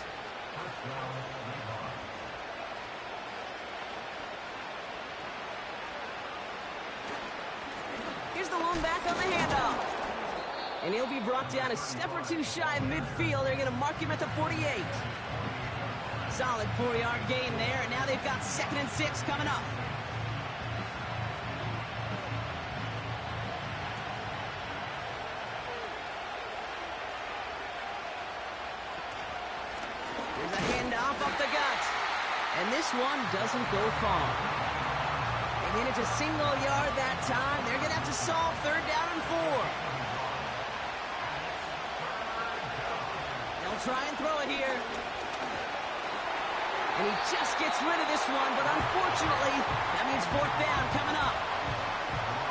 Here's the lone back on the handoff. And he'll be brought down a step or two shy of midfield. They're going to mark him at the 48. Solid 4-yard gain there, and now they've got 2nd and 6 coming up. Here's a handoff up the gut. And this one doesn't go far. They manage a single yard that time. They're going to have to solve 3rd down and 4. They'll try and throw it here. And he just gets rid of this one, but unfortunately, that means 4th down coming up.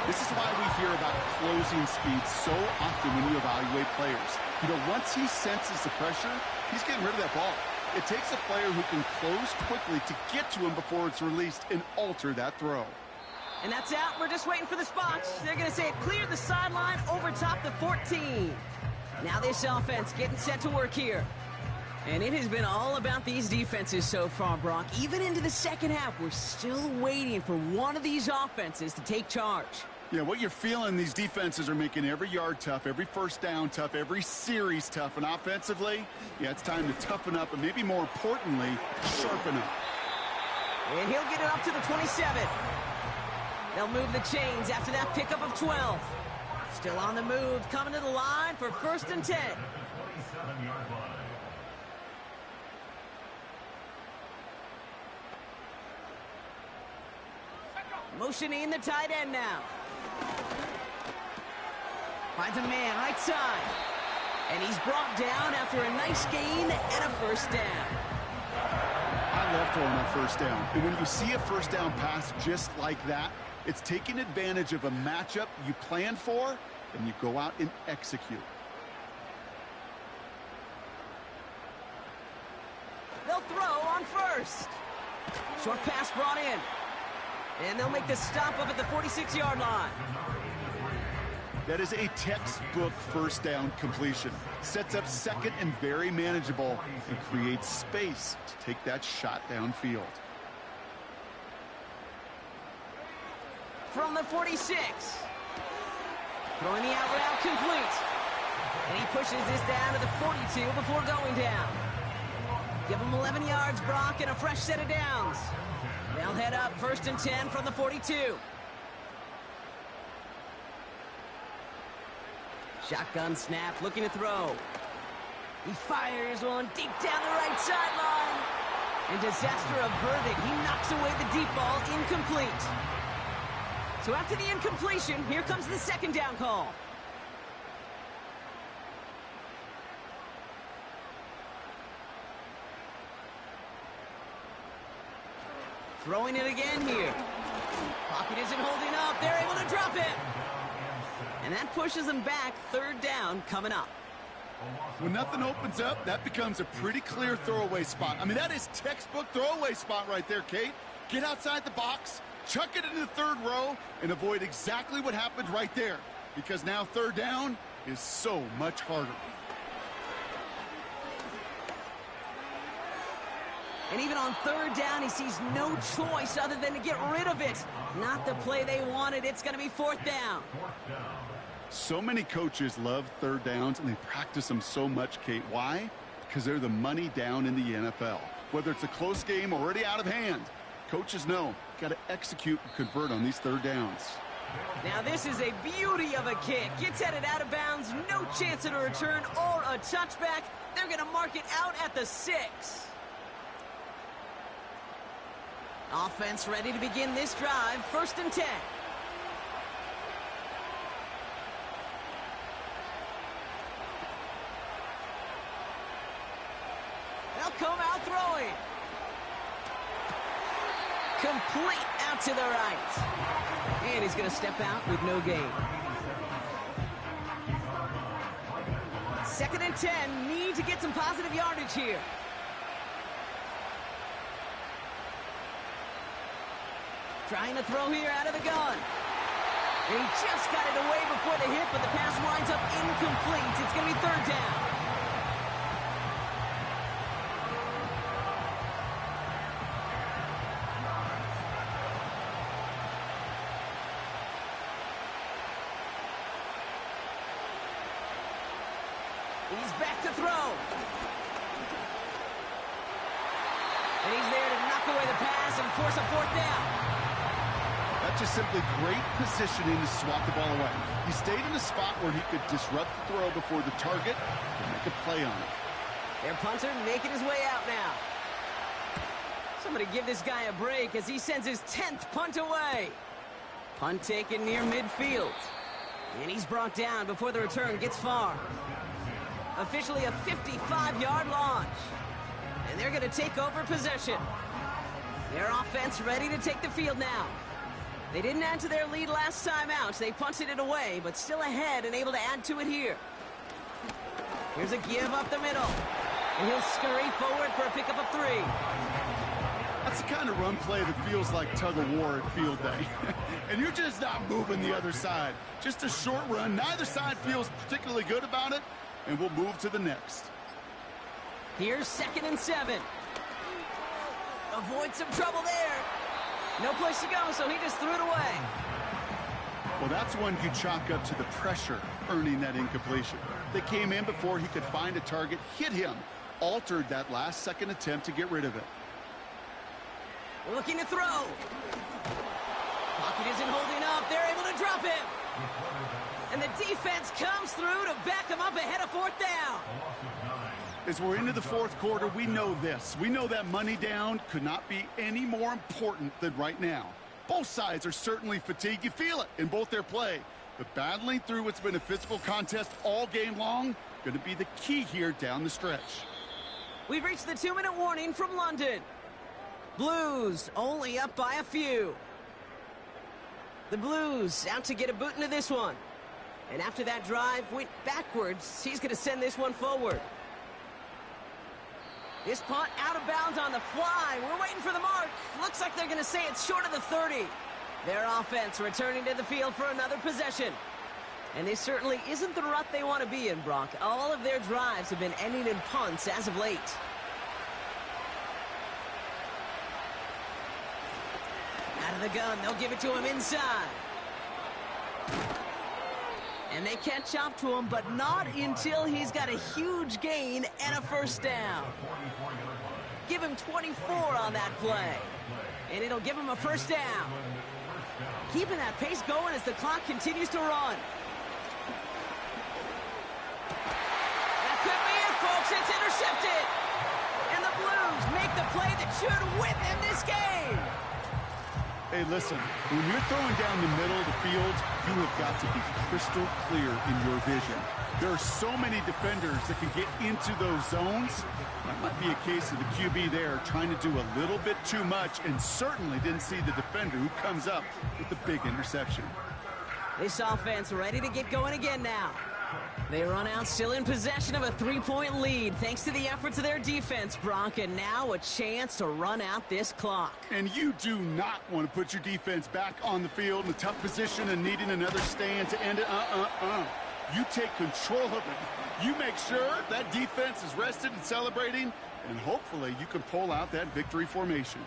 This is why we hear about closing speed so often when you evaluate players. You know, once he senses the pressure, he's getting rid of that ball. It takes a player who can close quickly to get to him before it's released and alter that throw. And that's out. We're just waiting for the spots. They're going to say it cleared the sideline over top the 14. Now this offense getting set to work here. And it has been all about these defenses so far, Brock. Even into the second half, we're still waiting for one of these offenses to take charge. Yeah, what you're feeling, these defenses are making every yard tough, every first down tough, every series tough. And offensively, yeah, it's time to toughen up and maybe more importantly, sharpen up. And he'll get it up to the 27. They'll move the chains after that pickup of 12. Still on the move, coming to the line for 1st and 10. 27-yard line. Motioning the tight end now. Finds a man right side. And he's brought down after a nice gain and a 1st down. I love throwing on 1st down. And when you see a 1st down pass just like that, it's taking advantage of a matchup you plan for, and you go out and execute. They'll throw on 1st. Short pass brought in. And they'll make the stop up at the 46-yard line. That is a textbook 1st down completion. Sets up 2nd and very manageable and creates space to take that shot downfield. From the 46. Throwing the out route complete. And he pushes this down to the 42 before going down. Give him 11 yards, Brock, and a fresh set of downs. They'll head up 1st and 10 from the 42. Shotgun snap, looking to throw. He fires one deep down the right sideline. And disaster averted. He knocks away the deep ball, incomplete. So after the incompletion, here comes the 2nd down call. Throwing it again here. Pocket isn't holding up. They're able to drop it. And that pushes them back. 3rd down coming up. When nothing opens up, that becomes a pretty clear throwaway spot. I mean, that is textbook throwaway spot right there, Kate. Get outside the box, chuck it into the 3rd row, and avoid exactly what happened right there. Because now 3rd down is so much harder. And even on 3rd down, he sees no choice other than to get rid of it. Not the play they wanted. It's going to be 4th down. So many coaches love 3rd downs, and they practice them so much, Kate. Why? Because they're the money down in the NFL. Whether it's a close game already out of hand, coaches know, got to execute and convert on these 3rd downs. Now this is a beauty of a kick. Gets headed out of bounds, no chance at a return or a touchback. They're going to mark it out at the 6. Offense ready to begin this drive. 1st and 10. They'll come out throwing. Complete out to the right. And he's going to step out with no gain. 2nd and 10. Need to get some positive yardage here. Trying to throw here out of the gun. And he just got it away before the hit, but the pass winds up incomplete. It's going to be 3rd down. He's back to throw. And he's there to knock away the pass and force a 4th down. That's just simply great positioning to swat the ball away. He stayed in a spot where he could disrupt the throw before the target and make a play on it. Their punter making his way out now. Somebody give this guy a break as he sends his 10th punt away. Punt taken near midfield. And he's brought down before the return gets far. Officially a 55-yard launch. And they're going to take over possession. Their offense ready to take the field now. They didn't add to their lead last time out. They punted it away, but still ahead and able to add to it here. Here's a give up the middle. And he'll scurry forward for a pickup of 3. That's the kind of run play that feels like tug of war at field day. And you're just not moving the other side. Just a short run. Neither side feels particularly good about it, and we'll move to the next. Here's 2nd and 7. Avoid some trouble there. No place to go, so he just threw it away. Well, that's one you chalk up to the pressure earning that incompletion. They came in before he could find a target, hit him, altered that last second attempt to get rid of it. Looking to throw. Pocket isn't holding up. They're able to drop him. And the defense comes through to back him up ahead of 4th down. As we're into the 4th quarter, we know this. We know that money down could not be any more important than right now. Both sides are certainly fatigued. You feel it in both their play. But battling through what's been a physical contest all game long, going to be the key here down the stretch. We've reached the 2-minute warning from London. Blues only up by a few. The Blues out to get a boot into this one. And after that drive went backwards, he's going to send this one forward. This punt out of bounds on the fly. We're waiting for the mark. Looks like they're going to say it's short of the 30. Their offense returning to the field for another possession. And this certainly isn't the rut they want to be in, Brock. All of their drives have been ending in punts as of late. Out of the gun, they'll give it to him inside. And they catch up to him, but not until he's got a huge gain and a 1st down. Give him 24 on that play. And it'll give him a 1st down. Keeping that pace going as the clock continues to run. That could be it, folks. It's intercepted. And the Blues make the play that should win them this game. Hey, listen, when you're throwing down the middle of the field, you have got to be crystal clear in your vision. There are so many defenders that can get into those zones. That might be a case of the QB there trying to do a little bit too much and certainly didn't see the defender who comes up with the big interception. This offense ready to get going again now. They run out still in possession of a 3-point lead thanks to the efforts of their defense, Brock, and now a chance to run out this clock. And you do not want to put your defense back on the field in a tough position and needing another stand to end it. You take control of it. You make sure that defense is rested and celebrating, and hopefully you can pull out that victory formation.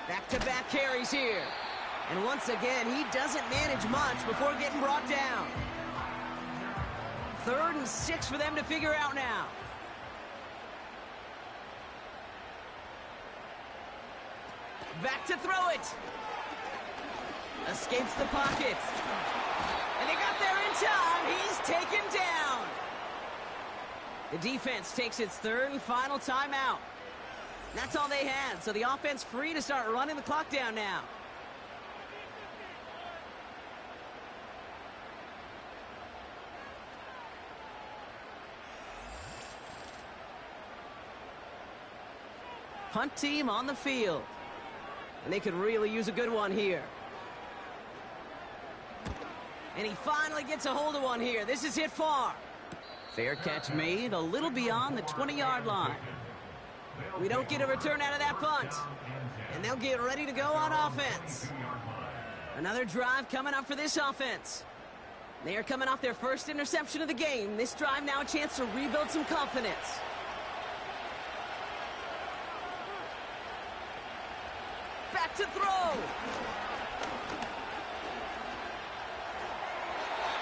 Back-to-back carries here. And once again, he doesn't manage much before getting brought down. 3rd and 6 for them to figure out now. Back to throw it. Escapes the pocket. And they got there in time. He's taken down. The defense takes its 3rd and final timeout. That's all they had, so the offense free to start running the clock down now. Punt team on the field. And they could really use a good one here. And he finally gets a hold of one here. This is hit far. Fair catch made a little beyond the 20-yard line. We don't get a return out of that punt. And they'll get ready to go on offense. Another drive coming up for this offense. They are coming off their 1st interception of the game. This drive now a chance to rebuild some confidence. Back to throw.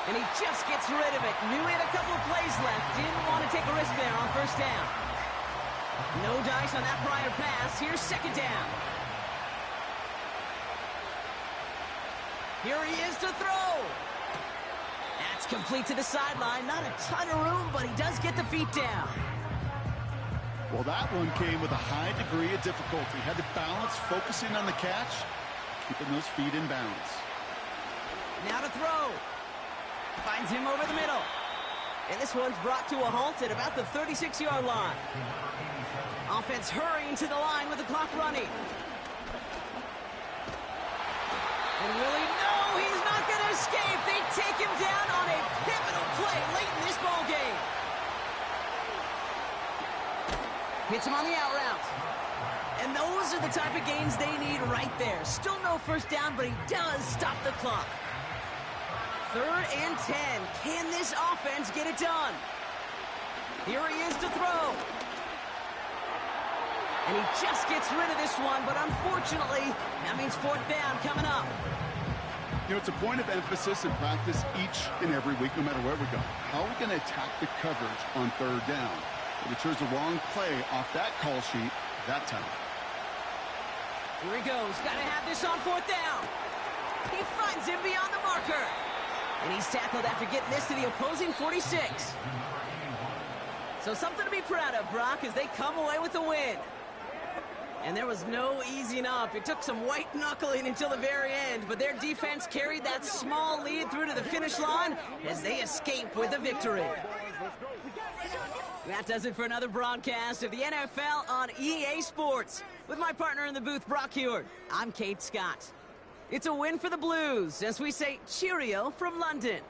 And he just gets rid of it. Knew he had a couple of plays left. Didn't want to take a risk there on 1st down. No dice on that prior pass. Here's 2nd down. Here he is to throw. That's complete to the sideline. Not a ton of room, but he does get the feet down. Well, that one came with a high degree of difficulty. Had to balance focusing on the catch, keeping those feet in bounds. Now to throw. Finds him over the middle. And this one's brought to a halt at about the 36-yard line. Offense hurrying to the line with the clock running. And really, no, he's not going to escape. They take him down on a pivotal play late in this ball game. Hits him on the out route. And those are the type of gains they need right there. Still no 1st down, but he does stop the clock. 3rd and 10. Can this offense get it done? Here he is to throw. And he just gets rid of this one, but unfortunately, that means 4th down coming up. You know, it's a point of emphasis in practice each and every week, no matter where we go. How are we going to attack the coverage on 3rd down? We chose the wrong play off that call sheet that time. Here he goes. Got to have this on 4th down. He finds him beyond the marker. And he's tackled after getting this to the opposing 46. So something to be proud of, Brock, as they come away with the win. And there was no easing up. It took some white knuckling until the very end, but their defense carried that small lead through to the finish line as they escape with a victory. That does it for another broadcast of the NFL on EA Sports. With my partner in the booth, Brock Heward, I'm Kate Scott. It's a win for the Blues as we say cheerio from London.